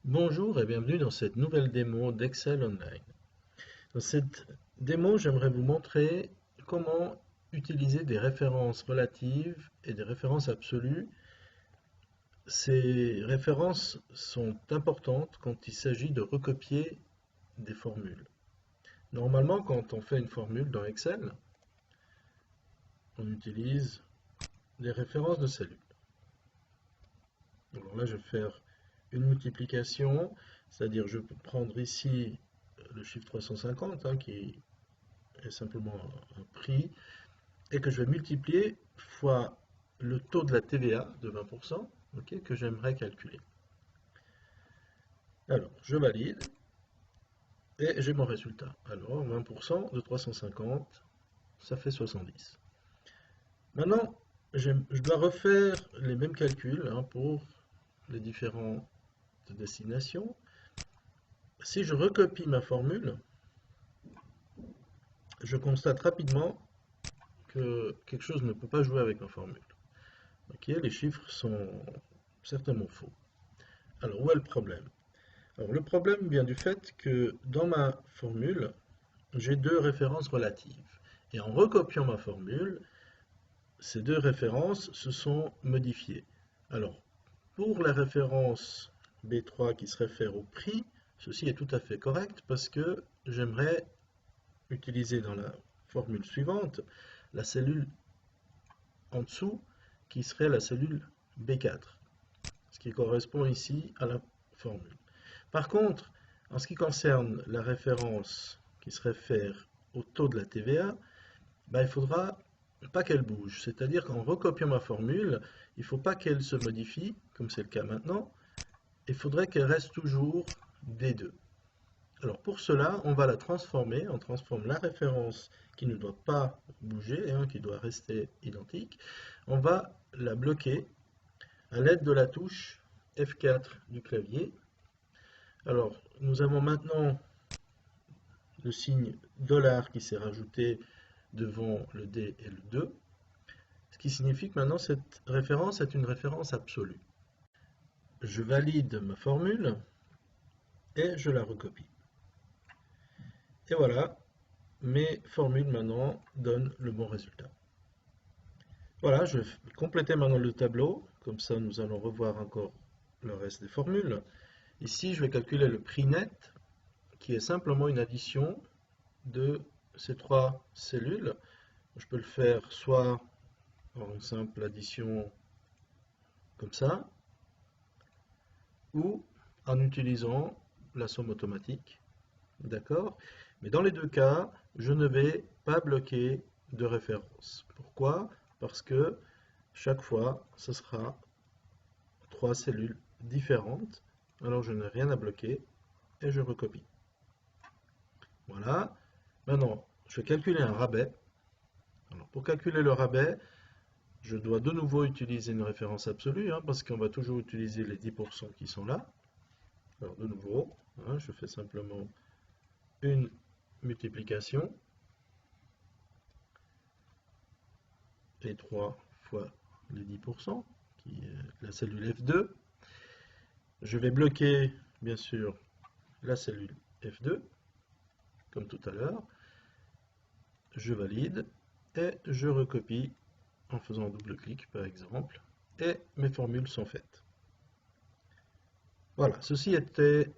Bonjour et bienvenue dans cette nouvelle démo d'Excel Online. Dans cette démo, j'aimerais vous montrer comment utiliser des références relatives et des références absolues. Ces références sont importantes quand il s'agit de recopier des formules. Normalement, quand on fait une formule dans Excel, on utilise des références de cellules. Alors là, je vais faire une multiplication, c'est-à-dire je peux prendre ici le chiffre 350 qui est simplement un prix, et que je vais multiplier fois le taux de la TVA de 20%, que j'aimerais calculer. Alors, je valide, et j'ai mon résultat. Alors, 20% de 350, ça fait 70. Maintenant, je dois refaire les mêmes calculs pour les différentes destinations. Si je recopie ma formule, je constate rapidement que quelque chose ne peut pas jouer avec ma formule. Les chiffres sont certainement faux. Alors, où est le problème? Alors, le problème vient du fait que dans ma formule, j'ai deux références relatives. Et en recopiant ma formule, ces deux références se sont modifiées. Alors, pour la référence B3 qui se réfère au prix, ceci est tout à fait correct parce que j'aimerais utiliser dans la formule suivante la cellule en dessous qui serait la cellule B4, ce qui correspond ici à la formule. Par contre, en ce qui concerne la référence qui se réfère au taux de la TVA, il ne faudra pas qu'elle bouge. C'est-à-dire qu'en recopiant ma formule, il ne faut pas qu'elle se modifie, comme c'est le cas maintenant. Il faudrait qu'elle reste toujours D2. Alors pour cela, on va la transformer. On transforme la référence qui ne doit pas bouger, qui doit rester identique. On va la bloquer à l'aide de la touche F4 du clavier. Alors, nous avons maintenant le signe $ qui s'est rajouté devant le D et le 2, ce qui signifie que maintenant cette référence est une référence absolue. Je valide ma formule et je la recopie. Et voilà, mes formules maintenant donnent le bon résultat. Voilà, je vais compléter maintenant le tableau, comme ça nous allons revoir encore le reste des formules. Ici, je vais calculer le prix net, qui est simplement une addition de ces trois cellules. Je peux le faire soit en une simple addition comme ça, ou en utilisant la somme automatique. D'accord? Mais dans les deux cas, je ne vais pas bloquer de référence. Pourquoi? Parce que chaque fois, ce sera trois cellules différentes. Alors je n'ai rien à bloquer et je recopie. Voilà. Maintenant, je vais calculer un rabais. Alors, pour calculer le rabais, je dois de nouveau utiliser une référence absolue, parce qu'on va toujours utiliser les 10% qui sont là. Alors de nouveau, je fais simplement une multiplication, et 3 fois les 10%, qui est la cellule F2. Je vais bloquer, bien sûr, la cellule F2, comme tout à l'heure. Je valide, et je recopie en faisant un double-clic, par exemple, et mes formules sont faites. Voilà, ceci était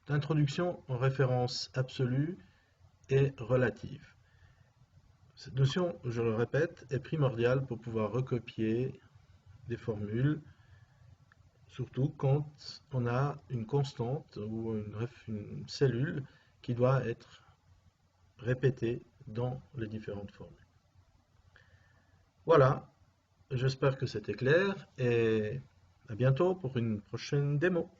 l'introduction en référence absolue et relative. Cette notion, je le répète, est primordiale pour pouvoir recopier des formules, surtout quand on a une constante ou une cellule qui doit être répétée dans les différentes formules. Voilà, j'espère que c'était clair et à bientôt pour une prochaine démo.